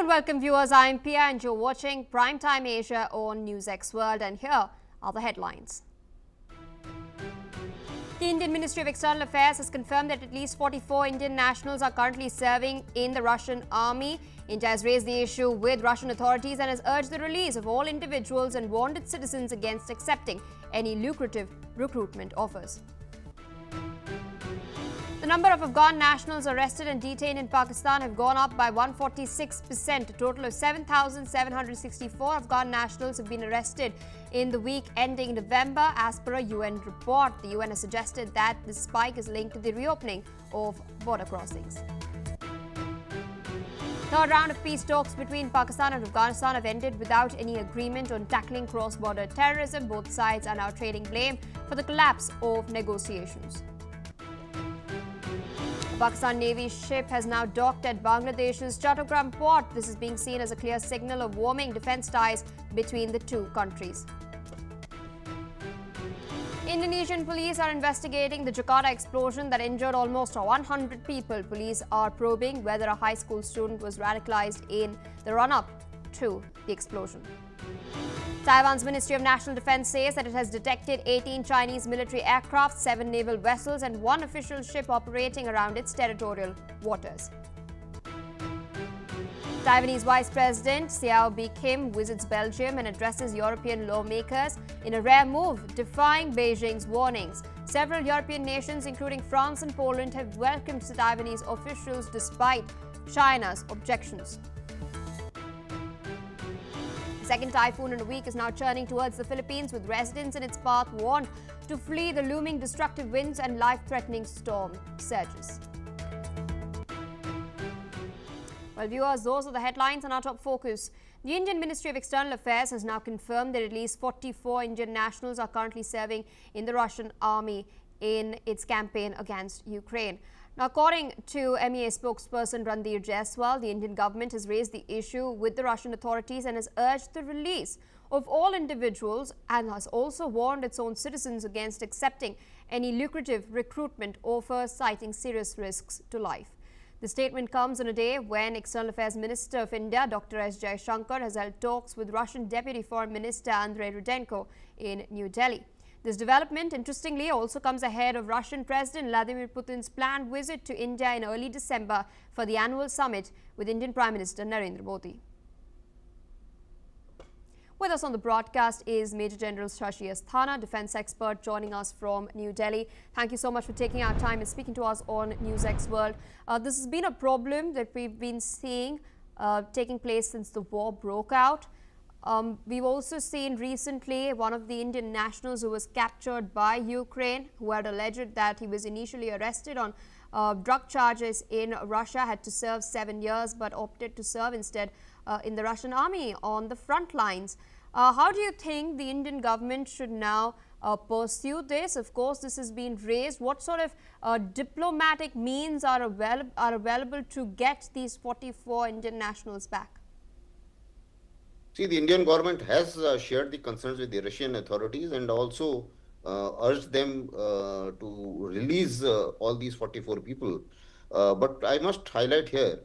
and welcome viewers. I'm Pia and you're watching Primetime Asia on NewsX World, and here are the headlines. The Indian Ministry of External Affairs has confirmed that at least 44 Indian nationals are currently serving in the Russian army. India has raised the issue with Russian authorities and has urged the release of all individuals and warned its citizens against accepting any lucrative recruitment offers. The number of Afghan nationals arrested and detained in Pakistan have gone up by 146%. A total of 7,764 Afghan nationals have been arrested in the week ending November, as per a UN report. The UN has suggested that this spike is linked to the reopening of border crossings. Third round of peace talks between Pakistan and Afghanistan have ended without any agreement on tackling cross-border terrorism. Both sides are now trading blame for the collapse of negotiations. The Pakistani Navy ship has now docked at Bangladesh's Chittagong Port. This is being seen as a clear signal of warming defence ties between the two countries. Indonesian police are investigating the Jakarta explosion that injured almost 100 people. Police are probing whether a high school student was radicalized in the run-up to the explosion. Taiwan's Ministry of National Defense says that it has detected 18 Chinese military aircraft, 7 naval vessels and 1 official ship operating around its territorial waters. Taiwanese Vice President Xiao Bi-Kim visits Belgium and addresses European lawmakers in a rare move, defying Beijing's warnings. Several European nations, including France and Poland, have welcomed the Taiwanese officials despite China's objections. The second typhoon in a week is now churning towards the Philippines, with residents in its path warned to flee the looming destructive winds and life-threatening storm surges. Well, viewers, those are the headlines and our top focus. The Indian Ministry of External Affairs has now confirmed that at least 44 Indian nationals are currently serving in the Russian army in its campaign against Ukraine. Now, according to MEA spokesperson Randir Jaiswal, the Indian government has raised the issue with the Russian authorities and has urged the release of all individuals and has also warned its own citizens against accepting any lucrative recruitment offers, citing serious risks to life. The statement comes on a day when External Affairs Minister of India, Dr. S. Jaishankar, has held talks with Russian Deputy Foreign Minister Andrei Rudenko in New Delhi. This development, interestingly, also comes ahead of Russian President Vladimir Putin's planned visit to India in early December for the annual summit with Indian Prime Minister Narendra Modi. With us on the broadcast is Major General Shashi Asthana, defence expert, joining us from New Delhi. Thank you so much for taking our time and speaking to us on NewsX World. This has been a problem that we've been seeing taking place since the war broke out. We've also seen recently one of the Indian nationals who was captured by Ukraine, who had alleged that he was initially arrested on drug charges in Russia, had to serve 7 years but opted to serve instead in the Russian army on the front lines. How do you think the Indian government should now pursue this? Of course, this has been raised. What sort of diplomatic means are available to get these 44 Indian nationals back? See, the Indian government has shared the concerns with the Russian authorities and also urged them to release all these 44 people. But I must highlight here,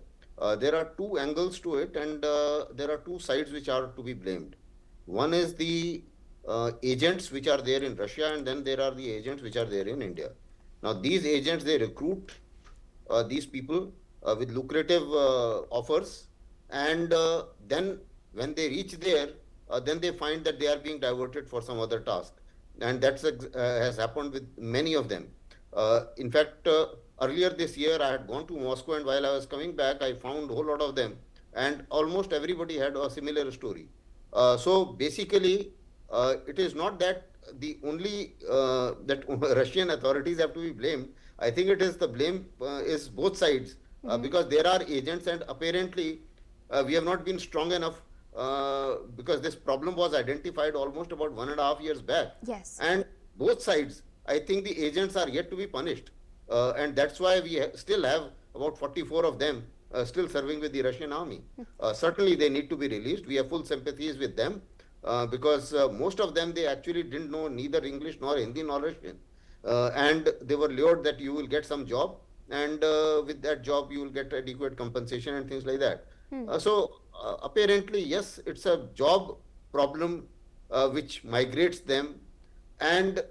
there are two angles to it, and there are two sides which are to be blamed. One is the agents which are there in Russia, and then there are the agents which are there in India. Now, these agents, they recruit these people with lucrative offers, and then when they reach there, then they find that they are being diverted for some other task. And that has happened with many of them. In fact, earlier this year, I had gone to Moscow, and while I was coming back, I found a whole lot of them. And almost everybody had a similar story. So basically, it is not that the only that Russian authorities have to be blamed. I think it is the blame is both sides, because there are agents, and apparently we have not been strong enough because this problem was identified almost about 1.5 years back. Yes. And both sides, I think the agents are yet to be punished. And that's why we still have about 44 of them still serving with the Russian army. Certainly they need to be released. We have full sympathies with them because most of them, they actually didn't know neither English nor Hindi nor Russian. And they were lured that you will get some job, and with that job you will get adequate compensation and things like that. So apparently, yes, it's a job problem which migrates them, and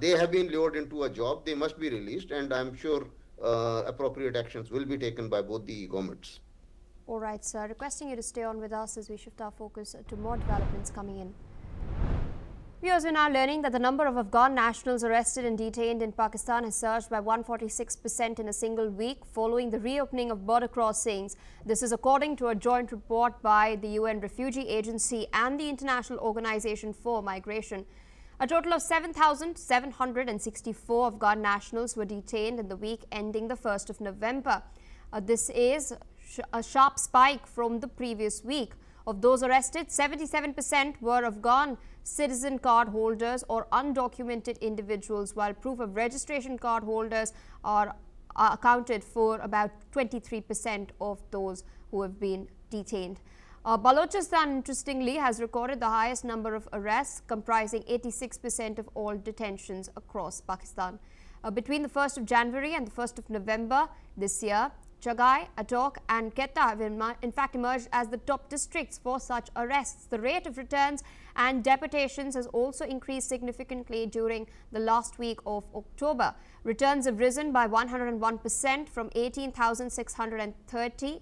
they have been lured into a job. They must be released, and I'm sure appropriate actions will be taken by both the governments. All right, sir. Requesting you to stay on with us as we shift our focus to more developments coming in. Viewers, we're now learning that the number of Afghan nationals arrested and detained in Pakistan has surged by 146% in a single week following the reopening of border crossings. This is according to a joint report by the UN Refugee Agency and the International Organization for Migration. A total of 7,764 Afghan nationals were detained in the week ending the 1st of November. This is a sharp spike from the previous week. Of those arrested, 77% were Afghan citizen card holders or undocumented individuals, while proof of registration card holders are accounted for about 23% of those who have been detained. Balochistan, interestingly, has recorded the highest number of arrests, comprising 86% of all detentions across Pakistan. Between the 1st of January and the 1st of November this year, Chagai, Attock and Quetta have in fact emerged as the top districts for such arrests. The rate of returns and deportations has also increased significantly during the last week of October. Returns have risen by 101% from 18,630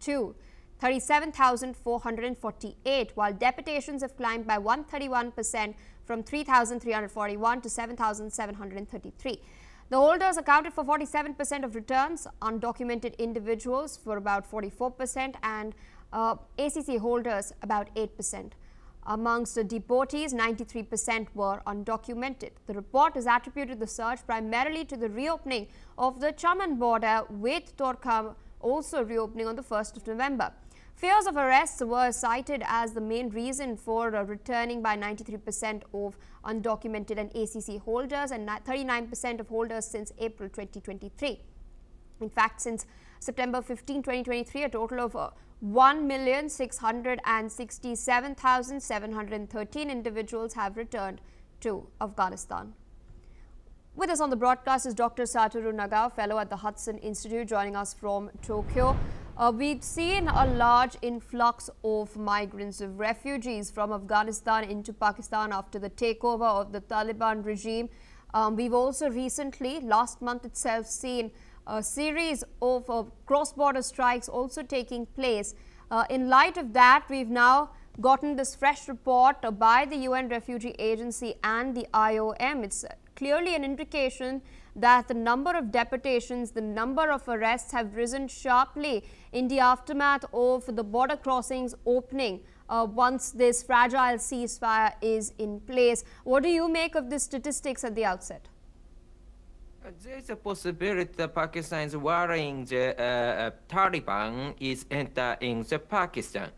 to 37,448, while deportations have climbed by 131% from 3,341 to 7,733. The holders accounted for 47% of returns, undocumented individuals for about 44%, and ACC holders about 8%. Amongst the deportees, 93% were undocumented. The report has attributed the surge primarily to the reopening of the Chaman border, with Torkham also reopening on the 1st of November. Fears of arrests were cited as the main reason for returning by 93% of undocumented and ACC holders and 39% of holders since April 2023. In fact, since September 15, 2023, a total of 1,667,713 individuals have returned to Afghanistan. With us on the broadcast is Dr. Satoru Nagao, fellow at the Hudson Institute, joining us from Tokyo. We've seen a large influx of migrants, of refugees from Afghanistan into Pakistan after the takeover of the Taliban regime. We've also recently, last month itself, seen a series of cross-border strikes also taking place. In light of that, we've now gotten this fresh report by the UN Refugee Agency and the IOM. It's clearly an indication that the number of deportations, the number of arrests have risen sharply in the aftermath of the border crossings opening once this fragile ceasefire is in place. What do you make of these statistics at the outset? There is a possibility that Pakistan is worrying the Taliban is entering the Pakistan.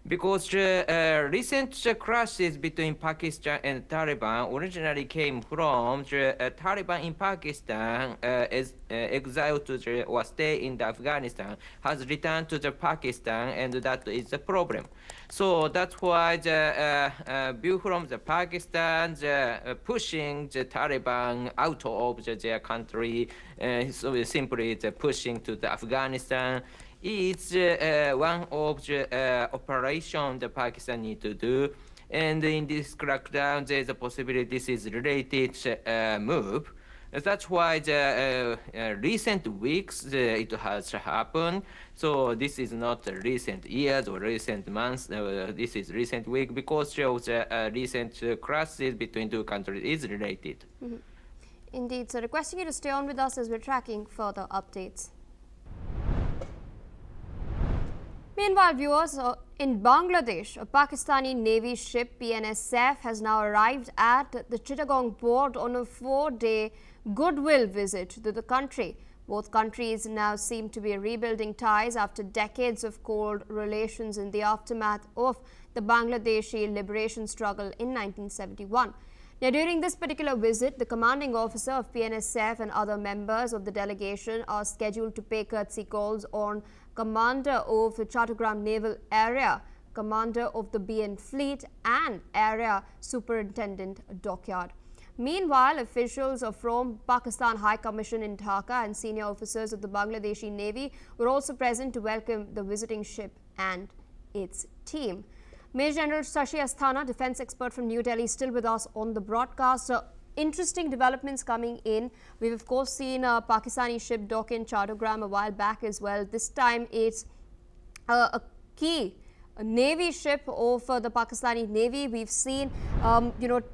Because the recent clashes between Pakistan and Taliban originally came from the Taliban in Pakistan is exiled to the, or stay in Afghanistan, has returned to the Pakistan, and that is the problem. So that's why the view from the Pakistan, pushing the Taliban out of their country, so simply pushing to the Afghanistan. It's one of the operations the Pakistan need to do, and in this crackdown, there's a possibility this is related move. That's why the recent weeks it has happened. So this is not recent years or recent months. This is recent week because of the recent crisis between two countries is related. Mm-hmm. Indeed, so requesting you to stay on with us as we're tracking further updates. Meanwhile, viewers, in Bangladesh, a Pakistani Navy ship PNS Saif has now arrived at the Chittagong Port on a 4-day goodwill visit to the country. Both countries now seem to be rebuilding ties after decades of cold relations in the aftermath of the Bangladeshi liberation struggle in 1971. Now, during this particular visit, the commanding officer of PNS Saif and other members of the delegation are scheduled to pay courtesy calls on Commander of the Chittagong Naval Area, Commander of the BN Fleet and Area Superintendent Dockyard. Meanwhile, officials from Pakistan High Commission in Dhaka and senior officers of the Bangladeshi Navy were also present to welcome the visiting ship and its team. Major General Shashi Asthana, defense expert from New Delhi, still with us on the broadcast. Interesting developments coming in. We've of course seen a Pakistani ship dock in Chittagong a while back as well. This time it's a key Navy ship of the Pakistani Navy. We've seen,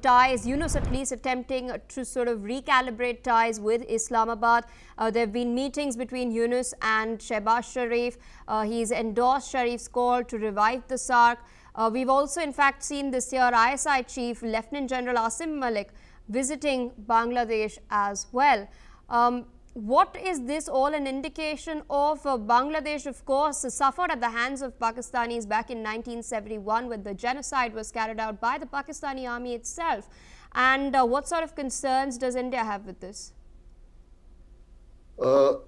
ties, Yunus at least attempting to sort of recalibrate ties with Islamabad. There have been meetings between Yunus and Shehbaz Sharif. He's endorsed Sharif's call to revive the SARC. We've also, in fact, seen this year ISI Chief Lieutenant General Asim Malik visiting Bangladesh as well. What is this all an indication of? Bangladesh, of course, suffered at the hands of Pakistanis back in 1971 when the genocide was carried out by the Pakistani army itself. And what sort of concerns does India have with this?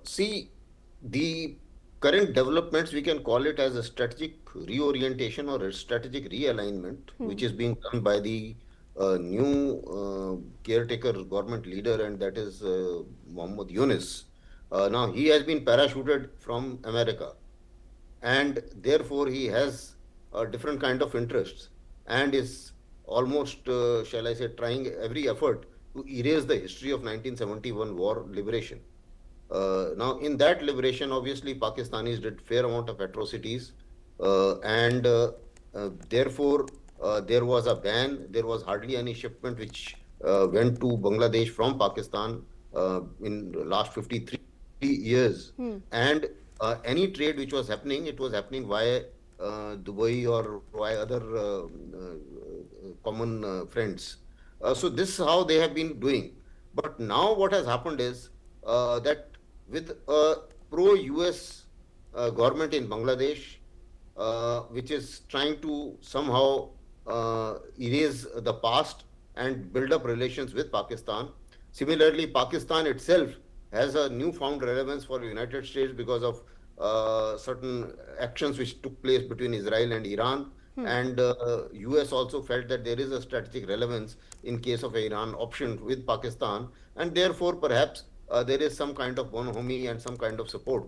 See, the current developments, we can call it as a strategic reorientation or a strategic realignment, which is being done by the new caretaker government leader, and that is Mohammad Yunus. Now, he has been parachuted from America, and therefore he has a different kind of interests and is almost, shall I say, trying every effort to erase the history of 1971 war liberation. Now, in that liberation, obviously, Pakistanis did fair amount of atrocities, and therefore, there was a ban. There was hardly any shipment which went to Bangladesh from Pakistan in the last 53 years. And any trade which was happening, it was happening via Dubai or via other common friends. So this is how they have been doing. But now what has happened is that with a pro-US government in Bangladesh, which is trying to somehow erase the past and build up relations with Pakistan. Similarly, Pakistan itself has a newfound relevance for the United States because of certain actions which took place between Israel and Iran. And US also felt that there is a strategic relevance in case of Iran option with Pakistan, and therefore perhaps there is some kind of bonhomie and some kind of support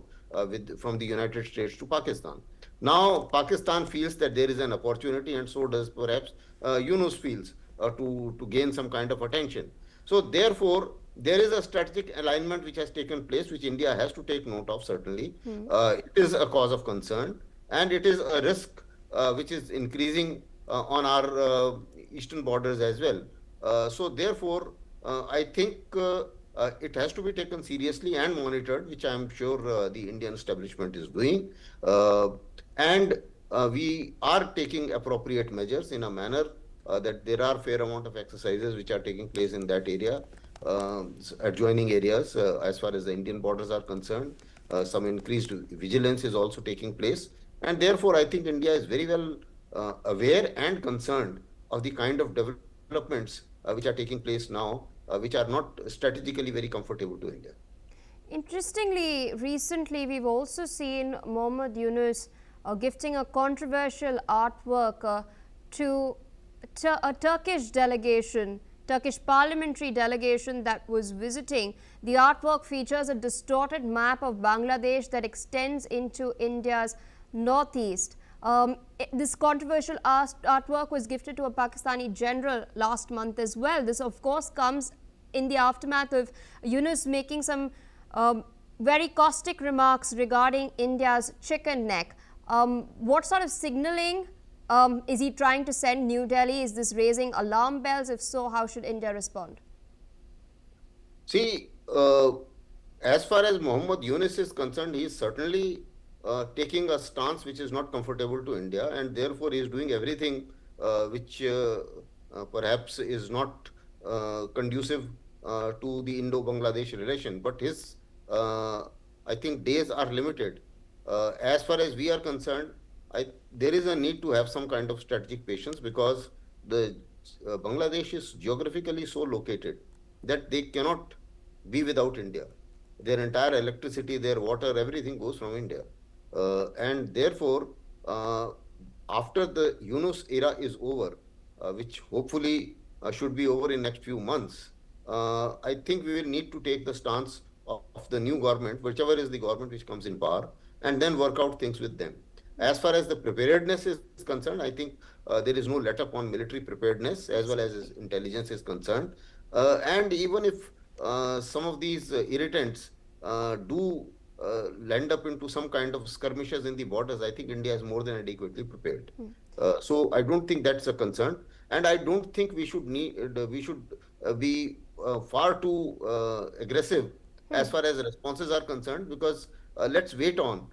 from the United States to Pakistan. Now, Pakistan feels that there is an opportunity, and so does perhaps Yunus feels to gain some kind of attention. So, therefore, there is a strategic alignment which has taken place, which India has to take note of, certainly. It is a cause of concern, and it is a risk which is increasing on our eastern borders as well. So, therefore, I think it has to be taken seriously and monitored, which I am sure the Indian establishment is doing. And we are taking appropriate measures in a manner that there are fair amount of exercises which are taking place in that area, adjoining areas as far as the Indian borders are concerned. Some increased vigilance is also taking place. And therefore, I think India is very well aware and concerned of the kind of developments which are taking place now, which are not strategically very comfortable to India. Interestingly, recently we've also seen Mohammad Yunus gifting a controversial artwork to a Turkish delegation, Turkish parliamentary delegation that was visiting. The artwork features a distorted map of Bangladesh that extends into India's northeast. This controversial artwork was gifted to a Pakistani general last month as well. This, of course, comes in the aftermath of Yunus making some very caustic remarks regarding India's chicken neck. What sort of signaling is he trying to send New Delhi? Is this raising alarm bells? If so, how should India respond? See, as far as Mohammad Yunus is concerned, he is certainly taking a stance which is not comfortable to India, and therefore he is doing everything which perhaps is not conducive to the Indo-Bangladesh relation. But his, I think, days are limited. As far as we are concerned, there is a need to have some kind of strategic patience, because the Bangladesh is geographically so located that they cannot be without India. Their entire electricity, their water, everything goes from India. And therefore, after the Yunus era is over, which hopefully should be over in next few months, I think we will need to take the stance of the new government, whichever is the government which comes in power, and then work out things with them. As far as the preparedness is concerned, I think there is no let up on military preparedness as well as intelligence is concerned. And even if some of these irritants do land up into some kind of skirmishes in the borders, I think India is more than adequately prepared. So I don't think that's a concern, and I don't think we should be far too aggressive as far as responses are concerned, because let's wait on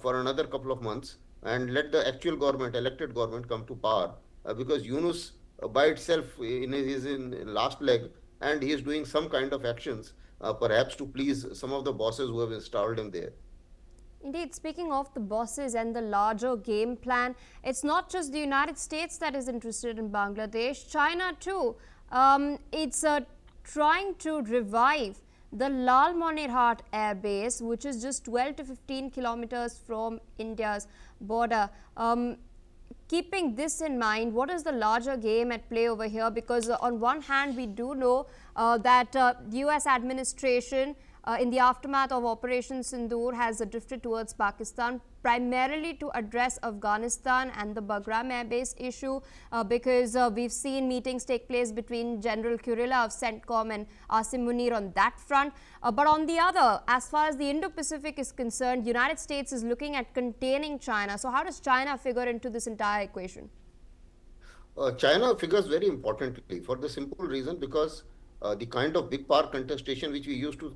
for another couple of months and let the actual government, elected government, come to power, because Yunus by itself is in last leg, and he is doing some kind of actions, perhaps to please some of the bosses who have installed him there. Indeed, speaking of the bosses and the larger game plan, it's not just the United States that is interested in Bangladesh. China too. It's trying to revive the Lal Monirhat Air Base, which is just 12 to 15 kilometers from India's border. Keeping this in mind, what is the larger game at play over here? Because on one hand, we do know that the US administration in the aftermath of Operation Sindoor has drifted towards Pakistan, primarily to address Afghanistan and the Bagram Air Base issue, because we've seen meetings take place between General Kurilla of CENTCOM and Asim Munir on that front. But on the other, as far as the Indo-Pacific is concerned, United States is looking at containing China. So how does China figure into this entire equation? China figures very importantly for the simple reason because the kind of big power contestation which we used to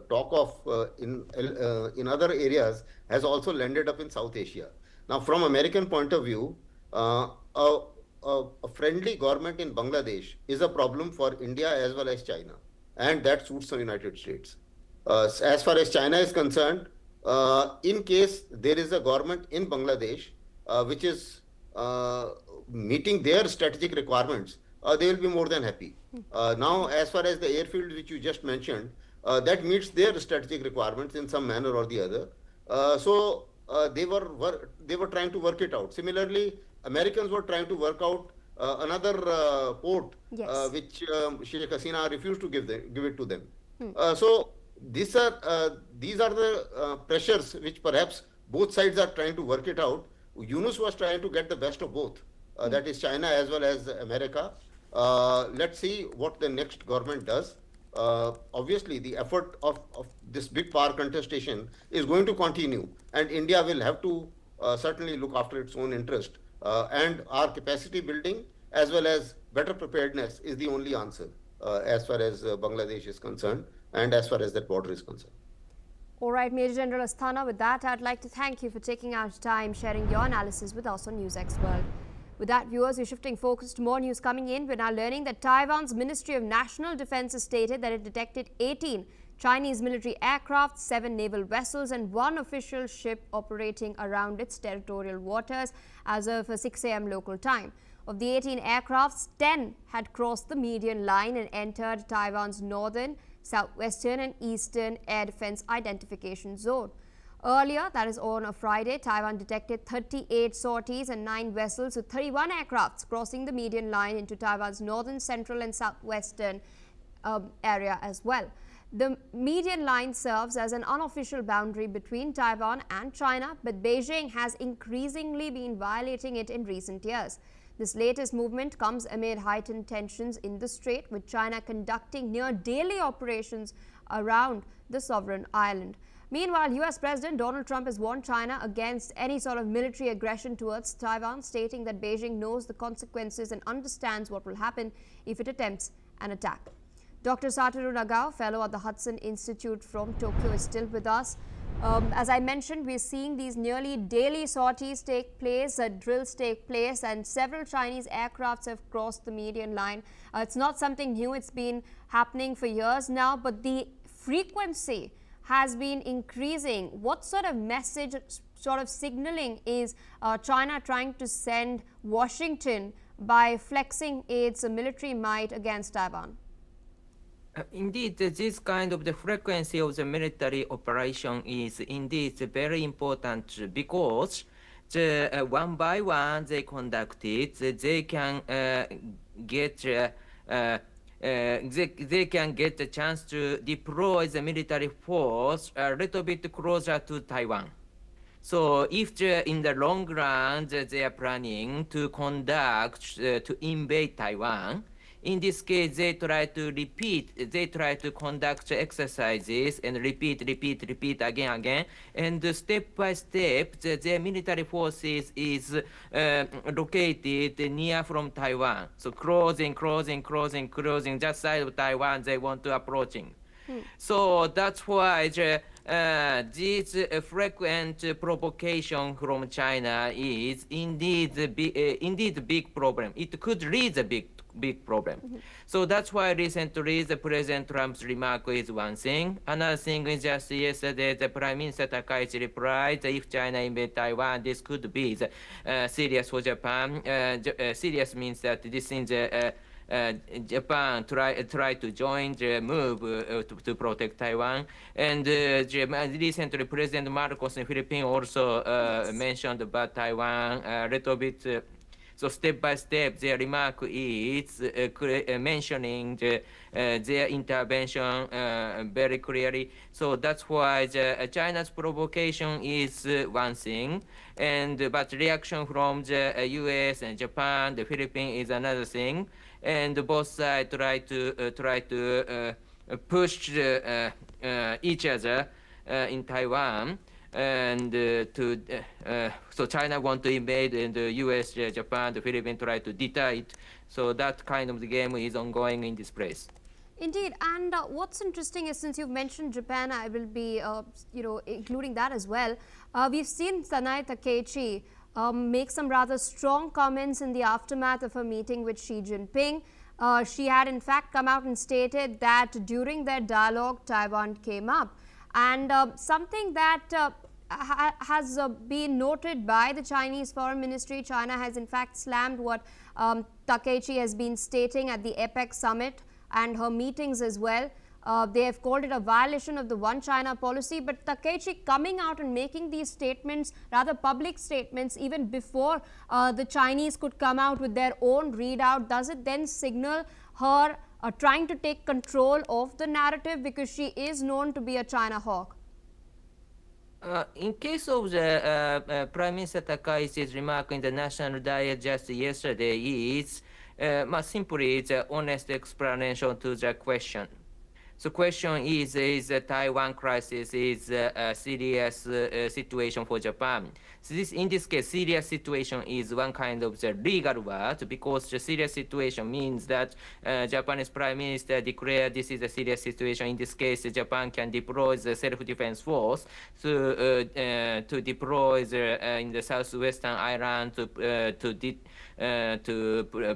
talk of in other areas has also landed up in South Asia. Now, from American point of view, a friendly government in Bangladesh is a problem for India as well as China, and that suits the United States. As far as China is concerned, in case there is a government in Bangladesh which is meeting their strategic requirements, they will be more than happy. Now, as far as the airfield which you just mentioned, that meets their strategic requirements in some manner or the other. So they were trying to work it out. Similarly, Americans were trying to work out another port, Yes. which Sheikh Hasina refused to give it to them. So these are the pressures which perhaps both sides are trying to work it out. Yunus was trying to get the best of both, that is China as well as America. Let's see what the next government does. Obviously, the effort of this big power contestation is going to continue, and India will have to certainly look after its own interest. And our capacity building as well as better preparedness is the only answer as far as Bangladesh is concerned and as far as that border is concerned. All right, Major General Asthana, with that, I'd like to thank you for taking out time sharing your analysis with us on NewsX World. With that, viewers, we're shifting focus to more news coming in. We're now learning that Taiwan's Ministry of National Defense has stated that it detected 18 Chinese military aircraft, 7 naval vessels and 1 official ship operating around its territorial waters as of 6 a.m. local time. Of the 18 aircrafts, 10 had crossed the median line and entered Taiwan's northern, southwestern and eastern air defense identification zone. Earlier, that is on a Friday, Taiwan detected 38 sorties and 9 vessels with 31 aircrafts crossing the median line into Taiwan's northern, central and southwestern area as well. The median line serves as an unofficial boundary between Taiwan and China, but Beijing has increasingly been violating it in recent years. This latest movement comes amid heightened tensions in the strait, with China conducting near-daily operations around the sovereign island. Meanwhile, US President Donald Trump has warned China against any sort of military aggression towards Taiwan, stating that Beijing knows the consequences and understands what will happen if it attempts an attack. Dr. Satoru Nagao, fellow at the Hudson Institute from Tokyo, is still with us. As I mentioned, we're seeing these nearly daily sorties take place, drills take place, and several Chinese aircrafts have crossed the median line. It's not something new, it's been happening for years now, but the frequency has been increasing. What sort of message, sort of signaling is China trying to send Washington by flexing its military might against Taiwan? Indeed, this kind of the frequency of the military operation is indeed very important because one by one they conducted, they can get they can get the chance to deploy the military force a little bit closer to Taiwan. So if in the long run they are planning to conduct, to invade Taiwan, in this case, they try to conduct exercises and repeat again. And step by step, their military forces is located near from Taiwan. So closing, just side of Taiwan, they want to approaching. So that's why this frequent provocation from China is indeed a big problem. It could raise a big problem. So that's why recently the President Trump's remark is one thing. Another thing is just yesterday the Prime Minister Takaichi replied that if China invade Taiwan, this could be serious for Japan. Serious means that this is Japan try to join the move to protect Taiwan. And recently, President Marcos in Philippines also mentioned about Taiwan a little bit. So step by step, their remark is mentioning their intervention very clearly. So that's why China's provocation is one thing, but reaction from the U.S. and Japan, the Philippines is another thing, and both sides try to push each other in Taiwan. And so China want to invade, and the U.S., Japan, the Philippines try to deter it. So that kind of the game is ongoing in this place. Indeed, and what's interesting is, since you've mentioned Japan, I will be, including that as well. We've seen Sanae Takeichi make some rather strong comments in the aftermath of her meeting with Xi Jinping. She had in fact come out and stated that during their dialogue, Taiwan came up. And something that has been noted by the Chinese Foreign Ministry, China has in fact slammed what Takeichi has been stating at the APEC summit and her meetings as well. They have called it a violation of the One China policy, but Takeichi coming out and making these statements, rather public statements, even before the Chinese could come out with their own readout, does it then signal her trying to take control of the narrative, because she is known to be a China hawk? In case of the Prime Minister Takaichi's remark in the National Diet just yesterday is simply it's an honest explanation to the question. So question is the Taiwan crisis is a serious situation for Japan. So in this case, serious situation is one kind of the legal word, because the serious situation means that Japanese Prime Minister declared this is a serious situation. In this case, Japan can deploy the self-defense force to deploy in the southwestern island to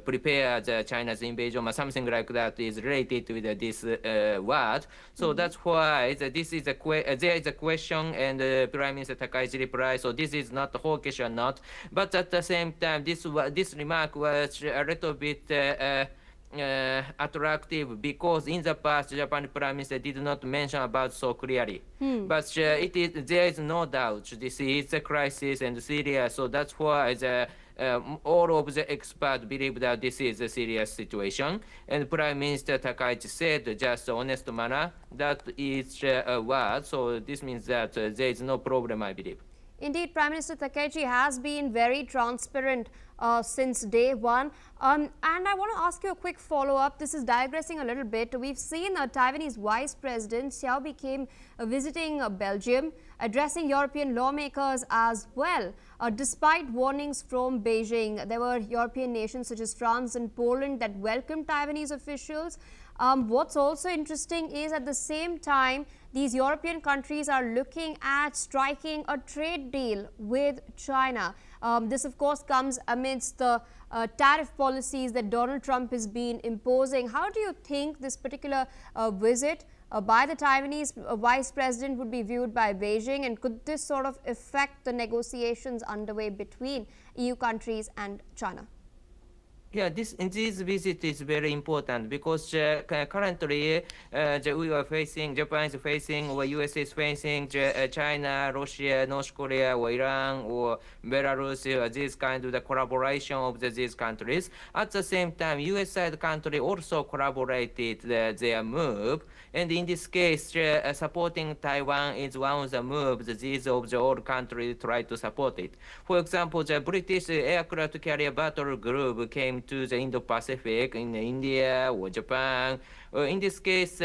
prepare the China's invasion, or something like that is related with this word. So that's why there is a question, and Prime Minister Takaichi replied, so this is not hawkish or not. But at the same time, this remark was a little bit attractive, because in the past Japanese Prime Minister did not mention about so clearly. But there is no doubt this is a crisis and serious. So that's why all of the experts believe that this is a serious situation. And Prime Minister Takaichi said just honest manner that is a word. So this means that there is no problem, I believe. Indeed, Prime Minister Takeichi has been very transparent since day one. And I want to ask you a quick follow-up. This is digressing a little bit. We've seen Taiwanese Vice President Xiao became visiting Belgium, addressing European lawmakers as well. Despite warnings from Beijing, there were European nations such as France and Poland that welcomed Taiwanese officials. What's also interesting is, at the same time, these European countries are looking at striking a trade deal with China. This, of course, comes amidst the tariff policies that Donald Trump has been imposing. How do you think this particular visit by the Taiwanese Vice President would be viewed by Beijing, and could this sort of affect the negotiations underway between EU countries and China? Yeah, this visit is very important because currently we are facing, Japan is facing, or US is facing China, Russia, North Korea, or Iran, or Belarus, this kind of the collaboration of these countries. At the same time, US side country also collaborated their move, and in this case, supporting Taiwan is one of the moves these of the old countries try to support it. For example, the British aircraft carrier battle group came to the Indo-Pacific in India or Japan. In this case,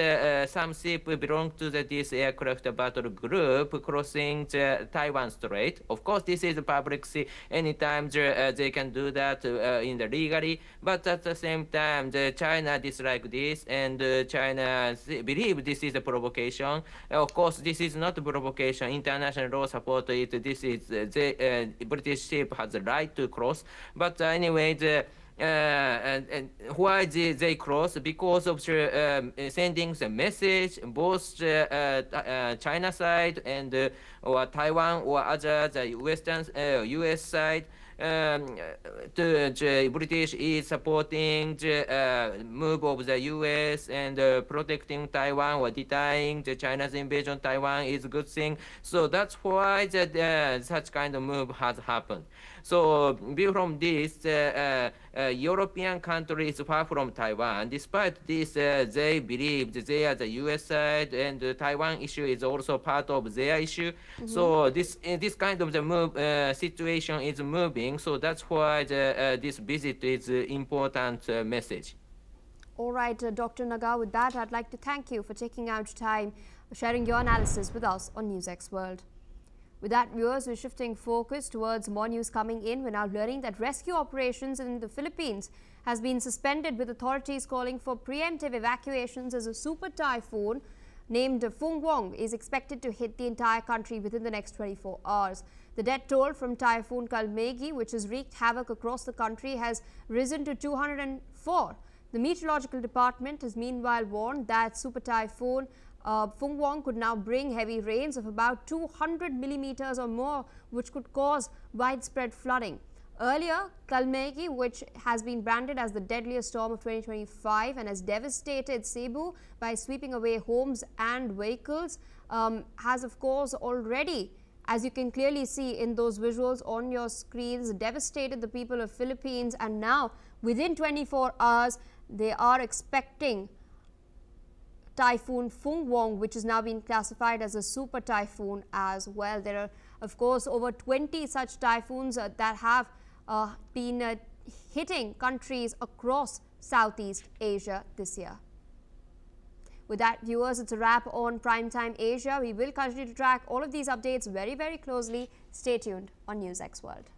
some ship belong to this aircraft battle group crossing the Taiwan Strait. Of course, this is public sea. Anytime they can do that in the legally, but at the same time, China dislike this, and China believe this is a provocation. Of course, this is not a provocation. International law support it. This is the British ship has the right to cross. But anyway, and why they cross? Because of sending the message, both China side and or Taiwan or other the Western US side. The British is supporting the move of the US and protecting Taiwan or denying the China's invasion of Taiwan is a good thing. So that's why such kind of move has happened. So view from this, European countries far from Taiwan. Despite this, they believe they are the US side, and the Taiwan issue is also part of their issue. So this kind of the move situation is moving. So that's why this visit is important message. All right, Dr. Naga, with that, I'd like to thank you for taking out time, sharing your analysis with us on NewsX World. With that, viewers, we're shifting focus towards more news coming in. We're now learning that rescue operations in the Philippines has been suspended, with authorities calling for preemptive evacuations as a super typhoon named Fung Wong is expected to hit the entire country within the next 24 hours. The death toll from Typhoon Kalmegi, which has wreaked havoc across the country, has risen to 204. The Meteorological Department has meanwhile warned that super typhoon Fung Wong could now bring heavy rains of about 200 millimeters or more, which could cause widespread flooding. Earlier, Kalmegi, which has been branded as the deadliest storm of 2025 and has devastated Cebu by sweeping away homes and vehicles, has of course already, as you can clearly see in those visuals on your screens, devastated the people of Philippines, and now within 24 hours they are expecting Typhoon Fung Wong, which is now being classified as a super typhoon as well. There are of course over 20 such typhoons that have been hitting countries across Southeast Asia this year. With that, viewers, it's a wrap on Primetime Asia. We will continue to track all of these updates very, very closely. Stay tuned on NewsX World.